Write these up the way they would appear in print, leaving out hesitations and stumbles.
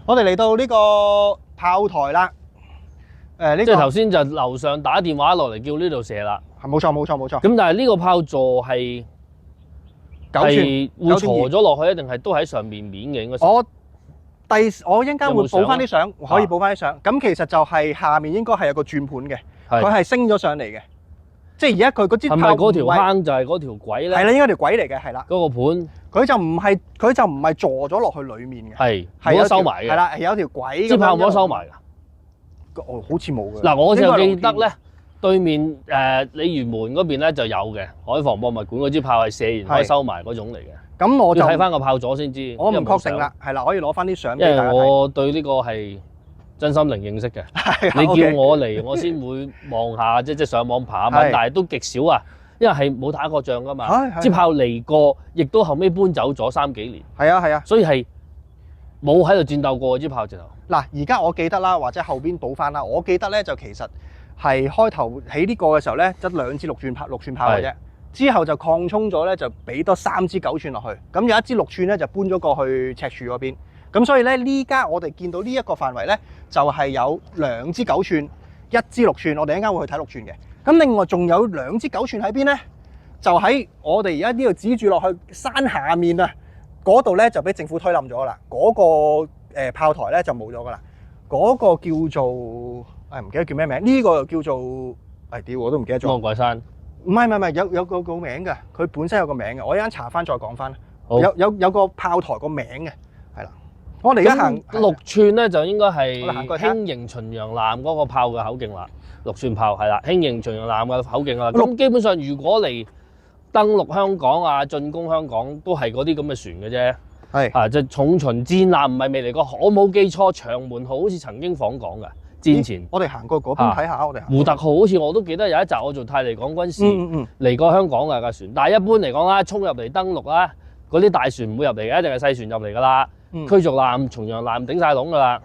我哋嚟到呢個炮台啦。呢個即係頭先就樓上打電話落嚟叫呢度射啦。冇錯冇錯冇錯。咁但係呢個炮座係會坐咗落去，一定係都喺上面面嘅應該。我一陣間會補翻啲相，可以補翻啲相。咁其實就係下面應該係有個轉盤嘅，佢係升咗上嚟嘅。即係而家佢嗰支炮係咪嗰條坑就係嗰條軌咧？係啦，應該條軌嚟嘅，係啦。嗰個盤佢就唔係坐咗落去裡面嘅，係冇得收埋嘅。係啦，係有條軌。支炮冇得收埋㗎。哦，好似冇嘅。嗱，我就記得咧，對面鯉魚門嗰邊咧就有嘅，海防博物館嗰支炮係射完可以收埋嗰種嚟嘅。咁我就睇翻個炮座先知。我唔確定啦，係啦，可以攞翻啲相俾因大家睇。為我對呢個係真心靈認識嘅。你叫我嚟，我先會望下，即係上網爬下，但係都極少啊，因為係冇打過仗噶嘛。支炮嚟過，亦都後尾搬走咗3幾年。係啊係啊，所以係冇喺度戰鬥過支炮直頭。嗱，而家我記得啦，或者後邊補翻啦。我記得咧就其實係開頭起呢個嘅時候咧，得2支6寸炮嘅啫。之後就擴充咗咧，就俾多3支9寸落去。咁有一支6寸咧就搬咗過去赤柱嗰邊。咁所以咧呢家我哋見到呢一個範圍咧，就係有2支9寸、1支6寸。我哋一陣間會去睇6寸嘅。咁另外仲有2支9寸喺邊咧？就喺我哋而家呢度指住落去山下面啊，嗰度咧就俾政府推冧咗啦。嗰個炮台咧就冇咗噶啦。嗰個叫做唔記得叫咩名？呢個叫做屌我都唔記得咗。魔鬼山。唔係，有個名嘅，佢本身有個名嘅，我一陣查翻再講翻。有個炮台個名嘅，係啦。我哋而家行6寸咧，就應該係輕型巡洋艦嗰個炮嘅口徑啦。6寸炮係啦，輕型巡洋艦嘅口徑啦。咁基本上如果嚟登陸香港啊、進攻香港，都係嗰啲咁嘅船嘅啫。係啊，即係重巡戰艦唔係未嚟過。我冇記錯，長門號好似曾經訪港㗎。戰前，我哋行過嗰邊睇下，我哋胡特號好似我都記得有一集我做泰利港軍事嚟過香港嘅架船，但係一般嚟講啦，衝入嚟登陸啦，嗰啲大船唔會入嚟嘅，一定係細船入嚟㗎啦。驅逐艦、巡洋艦頂晒籠㗎啦。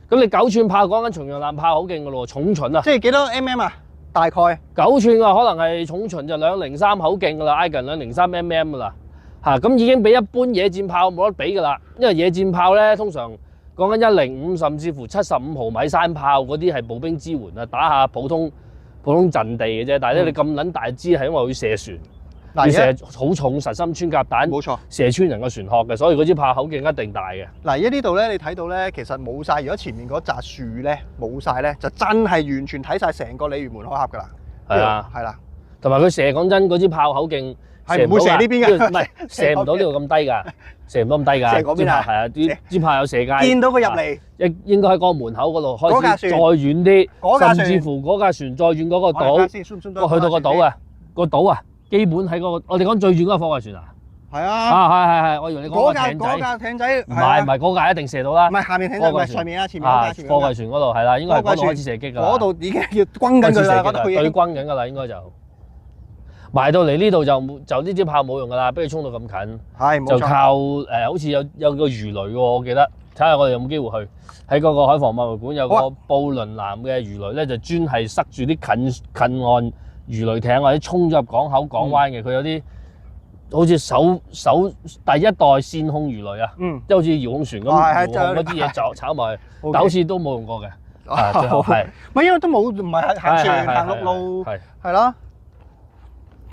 咁你9寸炮講緊巡洋艦炮好勁㗎咯，重巡啊！即係幾多 mm 啊？大概9寸啊，可能係重巡就203口徑㗎啦，挨近203 mm 㗎啦。咁已經比一般野戰炮冇得比㗎啦，因為野戰炮咧通常講緊105甚至乎75毫米山炮嗰啲係步兵支援啊，打下普通陣地嘅啫。但係咧你咁撚大支係因為要射船，要射好重實心穿甲彈，冇錯，射穿人個船殼嘅，所以嗰支炮口徑一定大嘅。嗱，而家呢度咧，你睇到咧，其實冇晒。如果前面嗰紮樹咧冇晒咧，就真係完全睇晒成個鯉魚門海峽㗎啦。係啊，係啦，同埋佢射講真嗰支炮口徑係唔會射呢邊嘅，唔係射唔到呢度咁低㗎。射唔到咁低㗎，射嗰邊啊，係啊，支炮有射界，見到佢入嚟，應該喺個門口嗰度開始再遠啲，甚至乎嗰架船再遠嗰個島，去到個島啊，個島啊，基本喺嗰個我哋講最遠嗰個貨櫃船啊，係啊，係，我以為你講嗰架艇仔，唔係嗰架一定射到啦，唔係下面艇仔，唔係上面啊，前面嗰架前面貨櫃船嗰度係啦，應該係嗰度開始射擊㗎，嗰度已經要轟緊佢啦，嗰度對轟緊㗎啦，應該就。埋到嚟呢度就呢支炮冇用㗎啦，俾佢衝到咁近，係就靠好似有個魚雷喎，我記得睇下我哋有冇機會去喺嗰個海防博物館有個布輪藍嘅魚雷咧，就專係塞住啲近岸魚雷艇或者衝咗入港口港灣嘅，佢有啲好似手第一代線控魚雷啊，即係好似遙控船咁遙控嗰啲嘢就炒埋去，但好似都冇用過嘅，最後係咪因為都冇唔係行船行陸路係咯。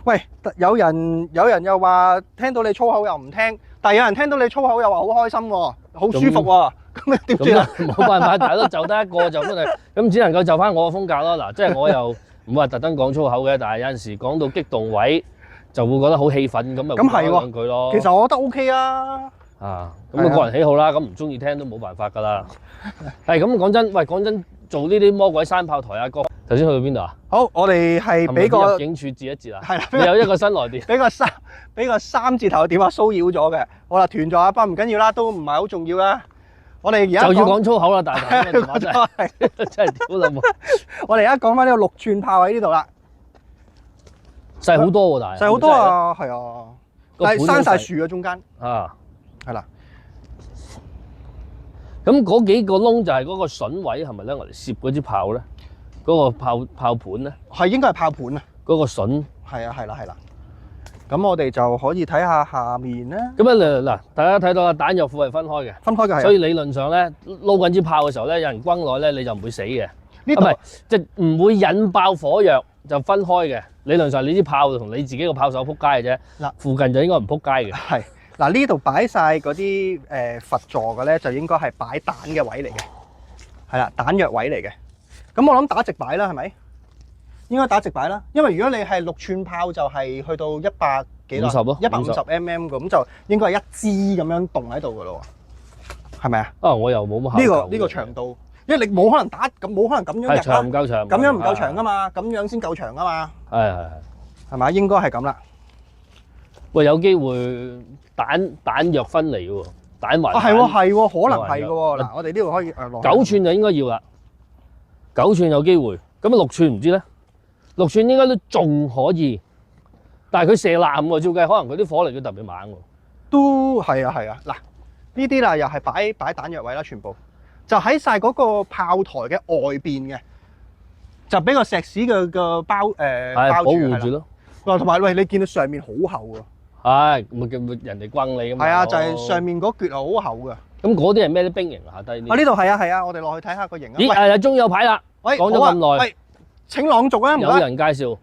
喂，有人又話聽到你粗口又唔聽，但係有人聽到你粗口又話好開心喎，好舒服喎，咁你點算啊？冇辦法，大家都就得一個就咁只能夠就翻我嘅風格咯。嗱，即係我又唔話特登講粗口嘅，但係有陣時講到激動位就會覺得好氣憤咁啊，講兩句咯。其實我覺得 OK 啊。咁個人喜好啦，咁唔中意聽都冇辦法㗎啦。係咁講真，喂，講真，做呢啲魔鬼山炮台啊，哥，頭先去到邊度啊？好，我哋係俾個入境處截一截啊。係啦，你有一個新來電，俾個3字頭嘅電話騷擾咗嘅。好啦，斷咗啊，不過唔緊要啦，都唔係好重要啦。我哋而家就要講粗口啦，大頭嘅電話真係屌啦冇。我哋而家講翻呢個6寸炮喺呢度啦，細好多喎，但係細好多啊，係啊，但係生晒樹嘅中間啊。係啦，咁嗰幾個窿就係嗰個筍位係咪咧？我哋攝嗰支炮咧，嗰個炮盤咧，係應該係炮盤啊。嗰個筍係啊，係啦。咁我哋就可以睇下下面咧，咁嗱，大家睇到啦，彈藥庫係分開嘅，分開嘅係啊。所以理論上咧，撈緊支炮嘅時候咧，有人轟落咧，你就唔會死嘅。呢度唔係，即係唔會引爆火藥就分開嘅。理論上你啲炮同你自己個炮手撲街嘅啫。嗱，附近就應該唔撲街嘅。係嗱，呢度擺晒嗰啲佛座嘅咧，就應該係擺彈嘅位嚟嘅，係啦，彈藥位嚟嘅。咁我諗打直擺啦，係咪？應該打直擺啦，因為如果你係6寸炮就係去到100幾多50咯，150mm 咁就應該係一支咁樣棟喺度噶咯喎，係咪啊？啊，我又冇乜考究呢個長度，因為你冇可能打咁，冇可能咁樣入係長唔夠長，咁樣唔夠長噶嘛，咁樣先夠長噶嘛，係。係咪？應該係咁啦。喂，有機會彈藥分離喎，彈埋。啊，係喎，係喎，可能係嘅喎。嗱，我哋呢度可以落9寸就應該要啦，9寸有機會。咁啊6寸唔知咧，6寸應該都仲可以，但係佢射艦喎，照計可能佢啲火力都特別猛喎。都係啊，係啊。嗱，呢啲啦又係擺彈藥位啦，全部就喺晒嗰個炮台嘅外邊嘅，就俾個石屎嘅包包保護住咯。同埋喂，你見到上面好厚喎。係，咪人哋轟你咁。係啊，就係上面嗰橛係好厚嘅。咁嗰啲係咩啲兵營下低呢？呢度係啊係啊，我哋落去睇下個營啊。咦，終於有牌啦！喂，講咗咁耐，喂，請朗讀啊！唔該。有人介紹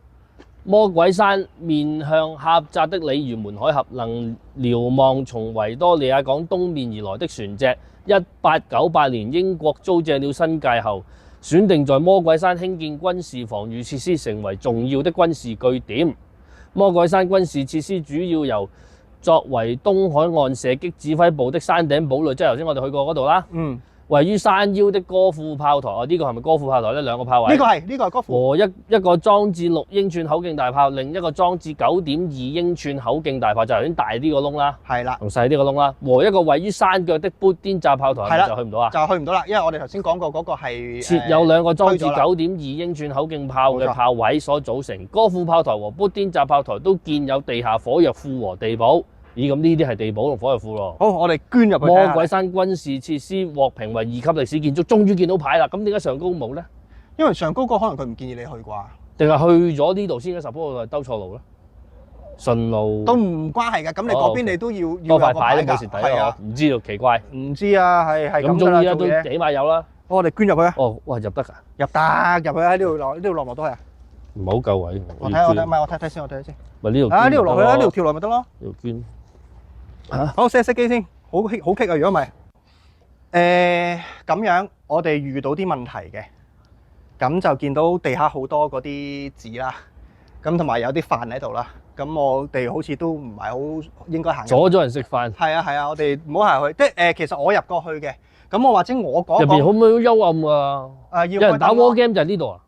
魔鬼山面向狹窄的鯉魚門海峽，能瞭望從維多利亞港東面而來的船隻。1898年英國租借了新界後，選定在魔鬼山興建軍事防禦設施，成為重要的軍事據點。魔鬼山軍事設施主要由作為東海岸射擊指揮部的山頂堡壘，即係頭先我哋去過嗰度啦。嗯。位於山腰的歌庫炮台，呢個係咪歌庫炮台呢？兩個炮位。呢個係歌庫。和一個裝置6英寸口徑大炮，另一個裝置9.2英寸口徑大炮，就頭先大啲個窿啦。係啦。同細啲個窿啦。和一個位於山腳的砵甸扎炮台，係咪就去唔到啊？就去唔到啦，因為我哋頭先講過嗰個係設有2個裝置9.2英寸口徑炮嘅炮位所組成。歌庫炮台和砵甸扎炮台都建有地下火藥庫和地堡。咦，咁呢啲係地堡同火藥庫咯。好，我哋捐入去。魔鬼山軍事設施獲評為2級歷史建築，終於見到牌啦。咁點解上高冇咧？因為上高個可能佢唔建議你去啩，定係去咗呢度先嘅？suppose係兜錯路咧？順路都唔關係㗎。咁你嗰邊你都要多塊牌都冇蝕底啊！唔知道奇怪。唔知啊，係咁咁終於都起碼有啦。我哋捐入去啊。哦，哇，入得㗎？入得，入去喺呢度落，呢度落落都係啊。唔好夠位。我睇睇先，我睇睇先。咪呢度啊，呢度落去啦，呢度跳落咪得咯。呢度捐。好，熄機先，好棘啊！如果唔係，咁樣我哋遇到啲問題嘅，咁就見到地下好多嗰啲紙啦，咁同埋有啲飯喺度啦，咁我哋好似都唔係好應該行。阻咗人食飯。係啊，我哋唔好行去，即係其實我入過去嘅，咁我或者我講入邊可唔可以幽暗啊？有人打 war game 就係呢度啊？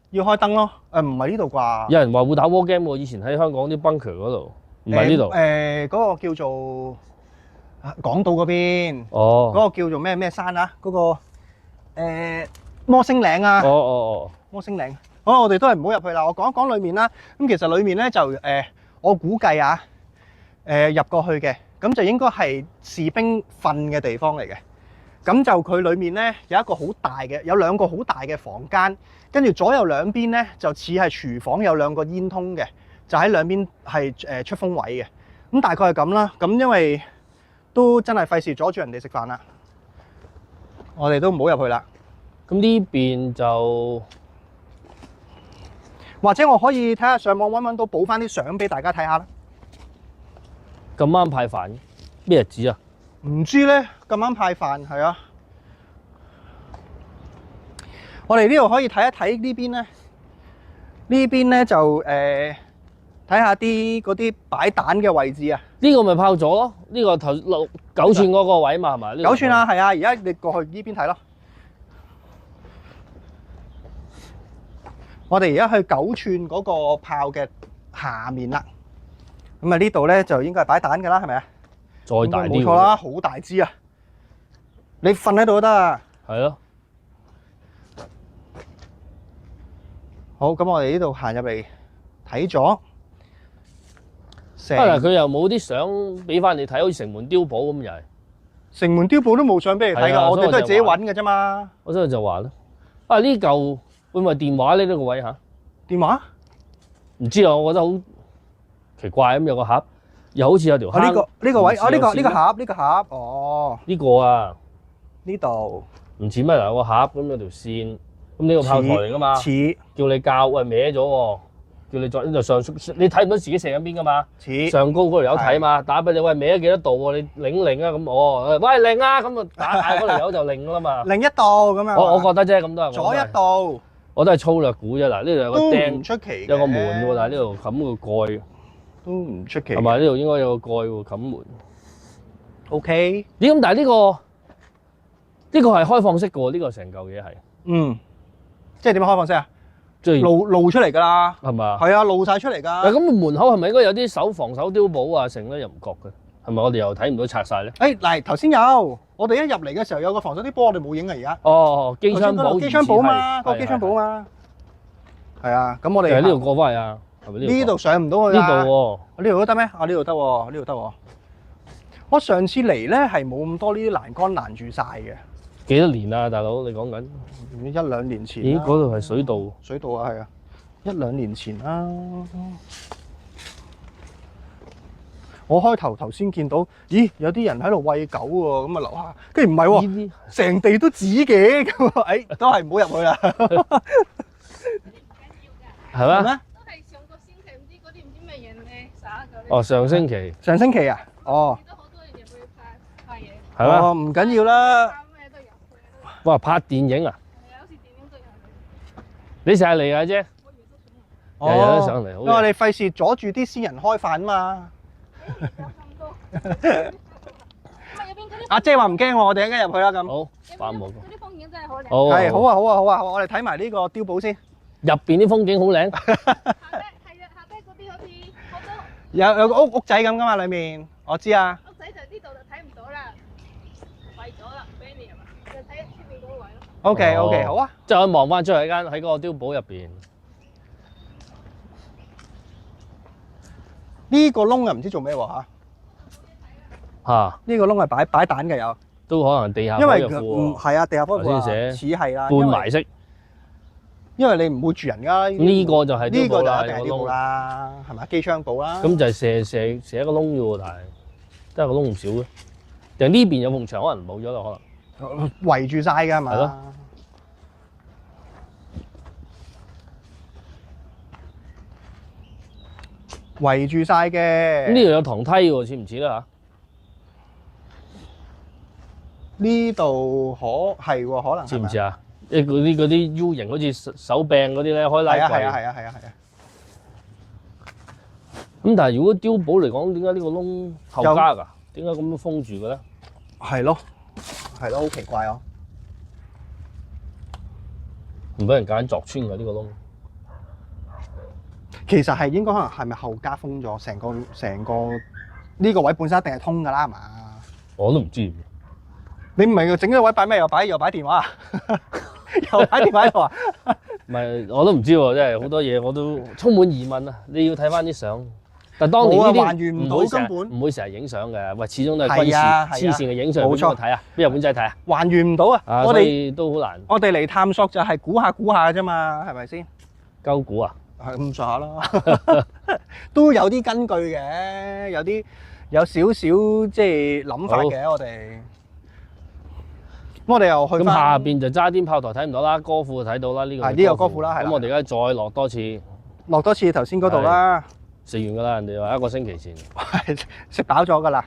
要開燈咯，唔係呢度啩？有人話會打 war game 喎，以前喺香港啲 bunker 嗰度。唔係呢度，嗰個叫做港島嗰邊，嗰個叫做咩山啊？嗰個摩星嶺啊，摩星嶺。好，我哋都係唔好入去啦。我講一講裏面啦。咁其實裏面咧就我估計啊，入過去嘅，咁就應該係士兵瞓嘅地方嚟嘅。咁就佢裏面咧有一個好大嘅，有2個好大嘅房間，跟住左右兩邊咧就似係廚房，有2個煙通嘅。就喺兩邊係出風位嘅，咁大概係咁啦。咁因為都真係費事阻住人哋食飯啦，我哋都唔好入去啦。咁呢邊就或者我可以睇下上網揾到補翻啲相俾大家睇下啦。咁啱派飯咩日子啊？唔知咧，咁啱派飯係啊。我哋呢度可以睇一睇呢邊咧，呢邊咧就睇下啲嗰啲擺彈嘅位置啊！呢個咪炮咗咯，呢個頭9寸嗰個位嘛係咪？9寸啊，係啊！而家你過去呢邊睇咯。我哋而家去9寸嗰個炮嘅下面啦。咁啊呢度咧就應該係擺彈㗎啦，係咪啊？再大啲。冇錯啦，好大支啊！你瞓喺度都得啊。係咯。好，咁我哋呢度行入嚟睇咗。佢又冇啲相俾翻你睇，好似城門碉堡咁又係。城門碉堡都冇相俾你睇㗎，我哋都係自己揾嘅啫嘛。所以就話咧，呢嚿會唔會電話呢個位嚇？電話？唔知啊，我覺得好奇怪咁有個盒，又好似有條坑。呢個位，呢個呢盒，哦，呢個啊，呢度唔似咩？有個盒咁有條線，咁呢個炮台嚟噶嘛？似叫你校，喂歪咗喎，叫你再呢度上，你睇唔到自己射緊邊噶嘛？似上高嗰條友睇嘛，打俾你，喂歪咗幾多度喎？你擰啊咁，喂擰啊咁啊，打嗌嗰條友就擰噶啦嘛。另一度咁樣。我覺得啫，咁都係左一度我都係粗略估啫。嗱，呢度有個都唔釘，出奇，有個門喎，但係呢度冚個蓋，都唔出奇。係咪？呢度應該有個蓋喎，冚門。OK，咦？咁但係呢個係開放式嘅喎，呢個成嚿嘢係。即係點樣開放式啊？即係露出嚟㗎啦，係嘛？係啊，露晒出嚟嗱，㗎。咁門口係咪應該有啲防守碉堡啊？成咧又唔覺嘅，係咪？我哋又睇唔到拆晒咧。嗱，頭先有，我哋一入嚟嘅時候有個防守啲波，我哋冇影啊，而家。哦，機槍堡，機槍堡嘛，個機槍堡嘛。係啊，咁我哋喺呢度過翻去啊，係咪呢度上唔到去呢度啊？喎，呢度都得咩？啊，呢度得喎，呢度得喎。我上次嚟咧係冇咁多呢啲欄杆攔住晒嘅，幾多年啊，大佬？你講緊1-2年前。咦？嗰度係水道。水道啊，係啊，1-2年前啦。我開頭先見到，咦，有啲人喺度餵狗喎，咁啊樓下，跟住唔係喎，成地都紙嘅，咁啊，都係唔好入去啦。係咩？都係上個星期唔知嗰啲唔知咩人咧耍咗。哦，上星期上星期啊？哦。見到好多人入去拍嘢。係咩？哦，唔緊要啦。拍咩都有。哇！拍電影啊？係啊，好似電影都有。你成日嚟㗎啫？我約咗上嚟。日日都上嚟，因為我哋費事阻住啲先人開飯嘛。有咁多。咁啊，入邊嗰啲。阿姐話唔驚喎，我哋一陣入去啦咁。好，翻冇。嗰啲風景真係好靚。好。係，好啊，好啊，好啊，我哋睇埋呢個碉堡先。入邊啲風景好靚。下低係啊，下低嗰啲好似好多有個屋仔咁噶嘛，裡面我知啊。屋仔就呢度就睇唔到啦，廢咗啦，俾你係嘛？就睇出面嗰個位咯。OK，好啊。即係可以望翻出去喺嗰個碉堡入邊。呢個窿又唔知做咩喎嚇？嚇！呢個窿係擺蛋嘅有。都可能地下因為火藥庫喎。係啊，地下火藥庫啊頭先寫似係啦。半埋式。因為你唔會住人㗎。呢個就係碉堡啦，呢個就一定係碉堡啦，係咪？機槍堡啦。咁就係射一個窿啫喎，但係得個窿唔少嘅。定呢邊有埲牆可能冇咗啦，可能。圍住晒㗎係嘛？係咯。圍住晒嘅。呢度有堂梯喎，似唔似啦呢度係喎，可能似唔似啊？嗰啲 U 型好似手柄嗰啲咧，可以拉櫃。係啊。咁但係如果碉堡嚟講，點解呢個窿後加㗎？點解咁樣封住嘅咧？係咯，好奇怪哦！唔俾人揀鑿穿㗎呢個窿。其實係應該可能係咪後加封咗成個呢個位本身一定係通㗎啦，係嘛？我都唔知。你唔係整咗位擺咩？又擺電話啊？又擺電話喺度啊？唔係，我都唔知喎，真係好多嘢我都充滿疑問啊！你要睇翻啲相。但當年呢啲還原唔到根本，唔會成日影相嘅。喂，始終都係軍事黐線嘅影相，冇錯。睇啊，邊日本仔睇啊？還原唔到啊！我哋都好難。我哋嚟探索就係估下嘅啫嘛，係咪先？鳩估啊！係咁上下啦，都有啲根據嘅，有少少即係諗法嘅，我哋。咁我哋又去咁下邊就渣甸炮台睇唔到啦，歌庫就睇到啦，呢個係呢個歌庫啦，係。咁我哋而家再落多次，落多次頭先嗰度啦。食完㗎啦，人哋話1個星期前。食飽咗㗎啦。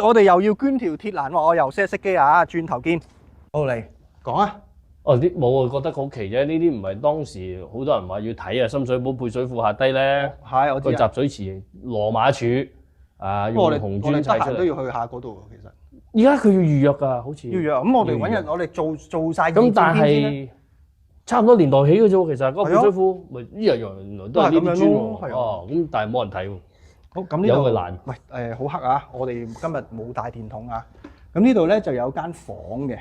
我哋又要捐條鐵欄喎，我又熄機啊，轉頭見。好嚟講啊！哦，啲冇啊，覺得好奇啫。呢啲唔係當時好多人話要睇啊，深水埗配水庫下低咧，係我知個集水池羅馬柱啊，用紅磚砌出嚟。都要去下嗰度喎，其實。而家佢要預約㗎，好似。要約咁，我哋揾日我哋做曬。咁但係差唔多年代起嘅啫喎，其實嗰個配水庫咪一樣原來都係呢啲磚喎。哦，咁但係冇人睇喎。好，咁呢度有個欄。喂，好黑啊！我哋今日冇帶電筒啊。咁呢度咧就有間房嘅。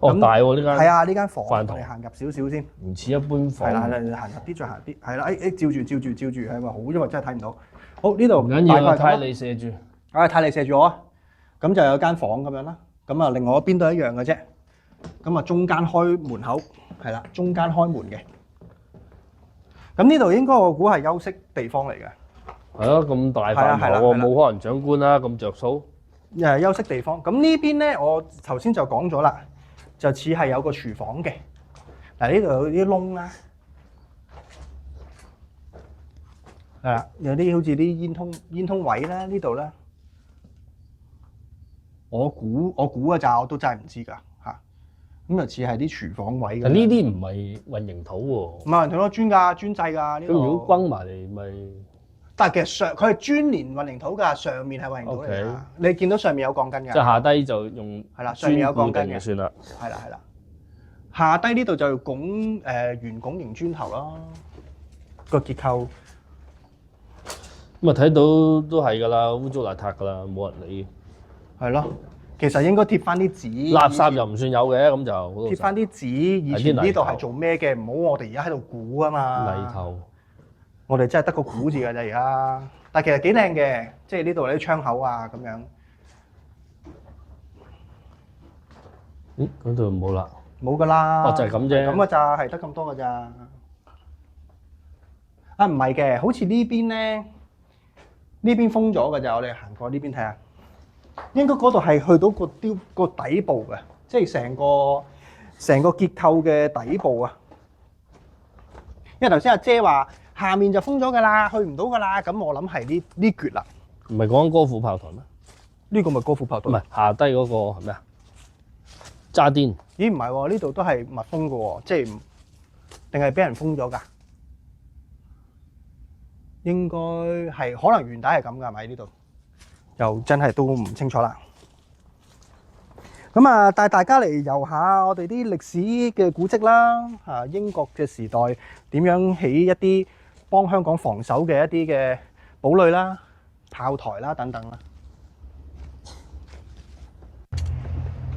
哦，大喎呢間。係啊，呢間房。飯堂。我哋行入少少先。唔似一般房。係啦，行入啲再行啲。係啦，照住，係咪好？因為真係睇唔到。好，呢度唔緊要，太你射住。太你射住我啊！咁就有間房咁樣啦。咁啊，另外一邊都一樣嘅啫。咁啊，中間開門口，係啦，中間開門嘅。咁呢度應該我估係休息地方嚟嘅。係咯，咁大範圍喎，冇可能長官啦，咁着數。休息地方。咁呢邊咧，我頭先就講咗啦，就似係有個廚房嘅。嗱，呢度有啲窿啦，係啦，有啲好似啲煙通位啦，呢度啦。我估嘅咋，我都真係唔知㗎嚇。咁就似係啲廚房位㗎。但呢啲唔係混凝土喎。唔係混凝土咯，專製㗎呢個。咁如果轟埋嚟咪？但係其實佢係專連混凝土㗎，上面係混凝土嚟㗎。Okay. 你見到上面有鋼筋㗎。即係下低就用係啦，上面有鋼筋嘅算啦。係啦。下低呢度就圓拱形磚頭咯，個結構。咁啊睇到都係㗎啦，污糟邋遢㗎啦，冇人理。係咯，其實應該貼翻啲紙。垃圾又唔算有嘅，咁就貼翻啲紙。以前呢度係做咩嘅？唔好我哋而家喺度估啊嘛。泥頭。我哋真係得個估字㗎咋而家，但係其實幾靚嘅，即係呢度啲窗口啊咁樣。嗰度冇啦。冇㗎啦。哦，就係咁啫。咁㗎咋，係得咁多㗎咋。啊，唔係嘅，好似呢邊咧，呢邊封咗㗎咋，我哋行過呢邊睇下。應該嗰度係去到個底部嘅，即係成個結構嘅底部啊。因為頭先阿姐話下面就封咗㗎啦，去唔到㗎啦。咁我諗係呢橛啦。唔係講緊歌府炮台咩？呢個咪歌府炮台？唔係下低嗰個係咩啊？渣甸。咦唔係喎，呢度都係密封㗎喎，即係定係俾人封咗㗎？應該係可能原底係咁㗎，係咪呢度？又真係都唔清楚啦。咁啊，帶大家嚟遊下我哋啲歷史嘅古蹟啦。嚇，英國嘅時代點樣起一啲幫香港防守嘅一啲嘅堡壘啦、炮台啦等等啦。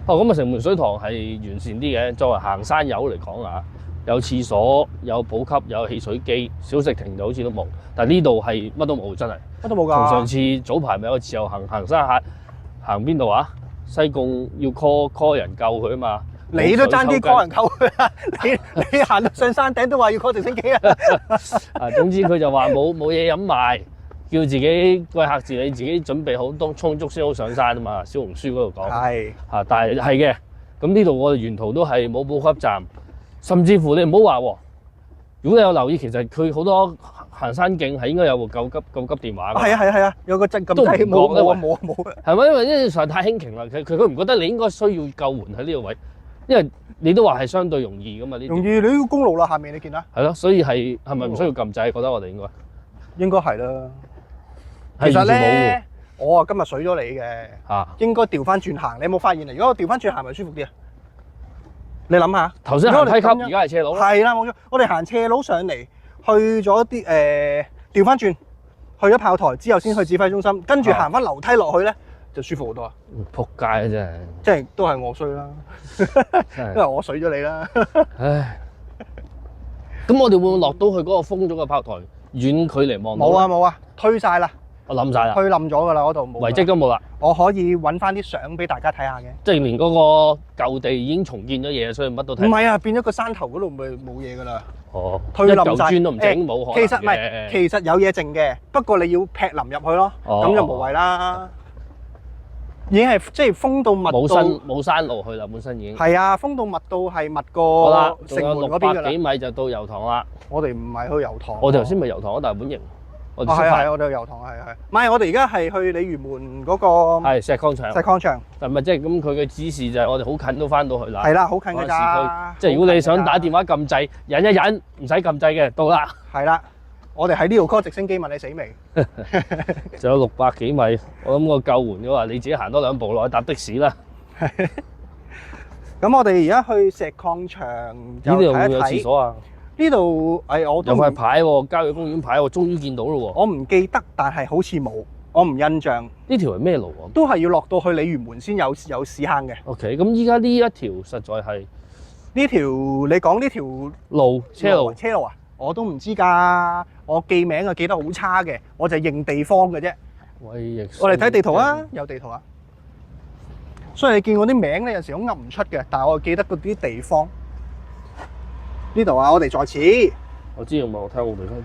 哦，咁啊，城門水塘係完善啲嘅。作為行山友嚟講啊，有廁所、有補給、有汽水機，小食亭就好似都冇。但係呢度係乜都冇，真係乜都冇㗎。同上次早排咪有個自由行山客行邊度啊？西貢要 call 人救佢啊嘛。你都爭啲 call 人救佢啊！你行到上山頂都話要 call 直升機啊！啊，總之佢就話冇嘢飲賣，叫自己貴客自你自己準備好多充足先好上山啊嘛。小紅書嗰度講係啊，但係嘅。咁呢度我哋沿途都係冇補給站，甚至乎你唔好話喎。如果你有留意，其實佢好多行山徑係應該有部救急電話㗎。係啊，有個掣咁都唔覺冇。係咪？因為實在太輕騎啦，佢唔覺得你應該需要救援喺呢個位，因為你都話係相對容易㗎嘛。呢容易，你都公路啦，下面你見啦。係咯，所以係咪唔需要撳掣？覺得我哋應該係啦。其實咧，我啊今日水咗你嘅嚇，應該調翻轉行。你有冇發現啊？如果我調翻轉行，咪舒服啲啊？你諗下，頭先行梯級，而家係斜路。係啦，冇錯。我哋行斜路上嚟，去咗啲調翻轉，去咗炮台之後先去指揮中心，跟住行翻樓梯落去咧，就舒服好多啊！仆街啊，真係，即係都係我衰啦，因為我水咗你啦。唉，咁我哋會唔會落到去嗰個封咗嘅炮台，遠距離望到？冇啊，推晒啦。我冧晒啦，推冧咗㗎啦，嗰度冇遺跡都冇啦。我可以揾翻啲相俾大家睇下嘅。即係連嗰個舊地已經重建咗嘢，所以乜都睇。唔係啊，變咗個山頭嗰度咪冇嘢㗎啦。哦，推冧晒，磚都唔整，冇可能嘅。其實唔係，其實有嘢剩嘅，不過你要劈林入去咯，咁就無謂啦。已經係即係封到密到冇山路去啦，本身已經。係啊，封到密到係密過城門嗰邊㗎啦。600幾米就到油塘啦。我哋唔係去油塘。我哋頭先咪油塘嗰大本營。係，我哋去油塘係。唔係，我哋而家係去鯉魚門嗰個。係石礦場。石礦場。係咪即係咁？佢嘅指示就係我哋好近都翻到去啦。係啦，好近㗎咋。即係如果你想打電話撳掣，忍一忍，唔使撳掣嘅，到啦。係啦，我哋喺呢度 call 直升機問你死未？仲有600幾米，我諗個救援嘅話，你自己行多2步落去搭的士啦。咁我哋而家去石礦場，呢度會有廁所啊？呢度我都有塊牌喎，郊野公園牌，我終於見到咯喎。我唔記得，但係好似冇，我唔印象。呢條係咩路啊？都係要落到去鯉魚門先有屎坑嘅。OK，咁依家呢一條實在係呢條你講呢條路車路啊？我都唔知㗎，我記名啊記得好差嘅，我就認地方嘅啫。我哋睇地圖啊，有地圖啊。所以你見我啲名咧，有時都噏唔出嘅，但係我記得嗰啲地方。呢度啊，我哋在此。我知，我睇我地方。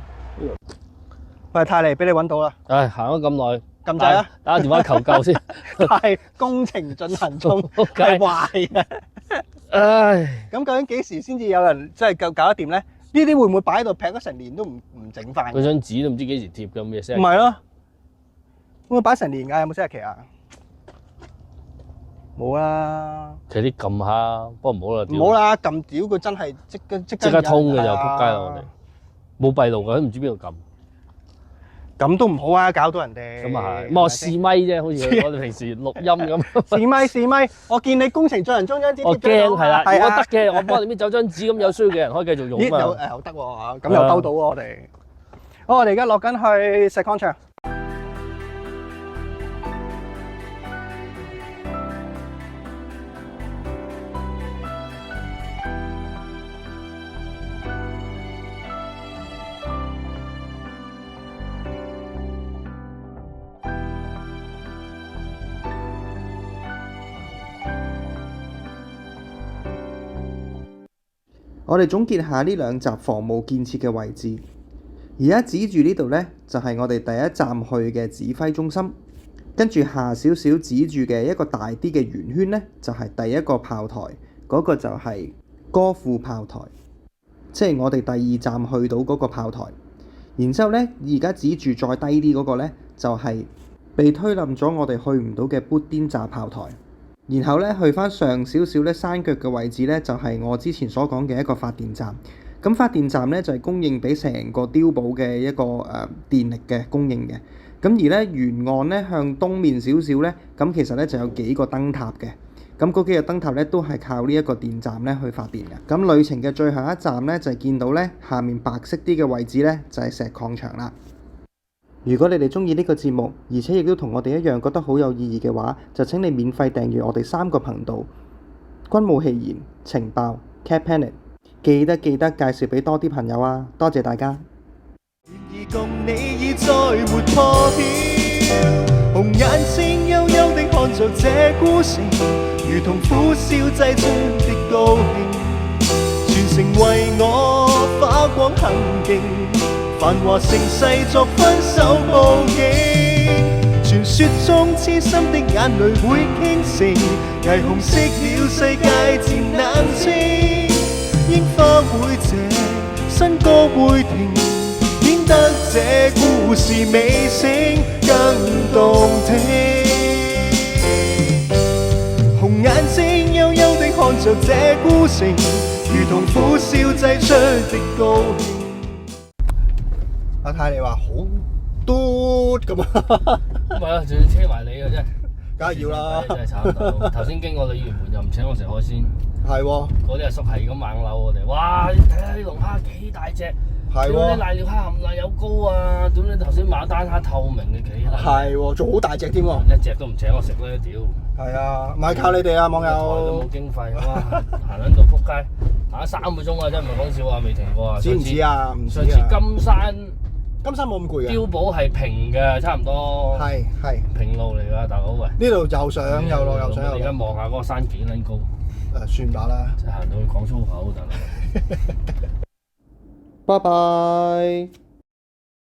喂，泰利，俾你揾到啦，唉，行咗咁耐，撳掣啊！打個電話求救先。係工程進行中，仆街係壞嘅。唉，咁究竟幾時先至有人真係搞得掂咧？呢啲會唔會擺喺度劈咗成年都唔整翻？嗰張紙都唔知幾時貼咁嘅聲。唔係咯，會唔會擺成年㗎？有冇寫日期啊？冇啦，佢啲撳下，不過唔好啦。唔好啦，撳屌佢真係即刻通嘅就有人仆街啦！我哋冇閉路㗎，都唔知邊度撳。咁都唔好啊，搞到人哋。咁啊係，咁我試咪啫，好似我哋平時錄音咁。試咪，我見你工程進行中張紙我驚係啦，如果係啊得嘅，我幫你搣走張紙，咁有需要嘅人可以繼續用咦，有啊。又得喎，咁又兜到喎我哋。好，我哋而家落緊去石礦場。我哋總結下呢兩集防務建設嘅位置。而家指住呢度呢，就係我哋第一站去嘅指揮中心。跟住下少少指住嘅一個大啲嘅圓圈呢，就係第一個炮台，嗰個就係歌賦炮台，即係我哋第二站去到嗰個炮台。然之後呢，而家指住再低啲嗰個呢，就係被推冧咗我哋去唔到嘅砵甸乍炮台。然後咧，去翻上少少咧山腳嘅位置咧，就係我之前所講嘅一個發電站。咁發電站咧就係供應俾成個碉堡嘅一個電力嘅供應嘅。咁而咧沿岸咧向東面少少咧，咁其實咧就有幾個燈塔嘅。咁嗰幾個燈塔咧都係靠呢一個電站咧去發電嘅。咁旅程嘅最後一站咧就係見到咧下面白色啲嘅位置咧就係石礦場啦。如果你哋中意呢個節目，而且亦都同我哋一樣覺得好有意義嘅話，就請你免費訂閱我哋3個頻道：軍武戲言、情報、Cat Panic。記得介紹俾多啲朋友啊！多謝大家。願意共你已再沒破曉，紅眼睛幽幽地看着這孤城，如同苦笑製出的高興，全城為我發光很勁。繁華盛世作分手佈景，傳說中痴心的眼淚會傾城，霓虹熄了世界漸冷清，櫻花會謝，新歌會停，顯得這故事尾聲更動聽。紅眼睛幽幽地看着這孤城，如同苦笑製出的高興。阿泰利話好嘟咁啊，唔係啊，仲要車埋你嘅啫。梗係要啦。真係慘到，頭先經過鯉魚門又唔請我食海鮮，係喎，嗰啲阿叔係咁猛扭我哋。哇！你睇下啲龍蝦幾大隻，係屌啲喎，瀨尿蝦含量有高啊！屌你頭先馬丹蝦透明嘅幾大，係喎，仲好大隻添喎。一隻都唔請我食啦！屌，係啊，唔係靠你哋啊，網台都友冇。經費，哇！行緊到撲街，行咗3個鐘啊！真係唔係講笑啊，未停過啊！知唔知啊？唔知上次啊。金山金山冇咁攰啊。碉堡係平嘅，差唔多係平路嚟㗎，大佬喂。呢度又上又落又上又你而家落。望下嗰個山幾撚高，算吧啦。即係行到去講粗口，大佬。拜拜。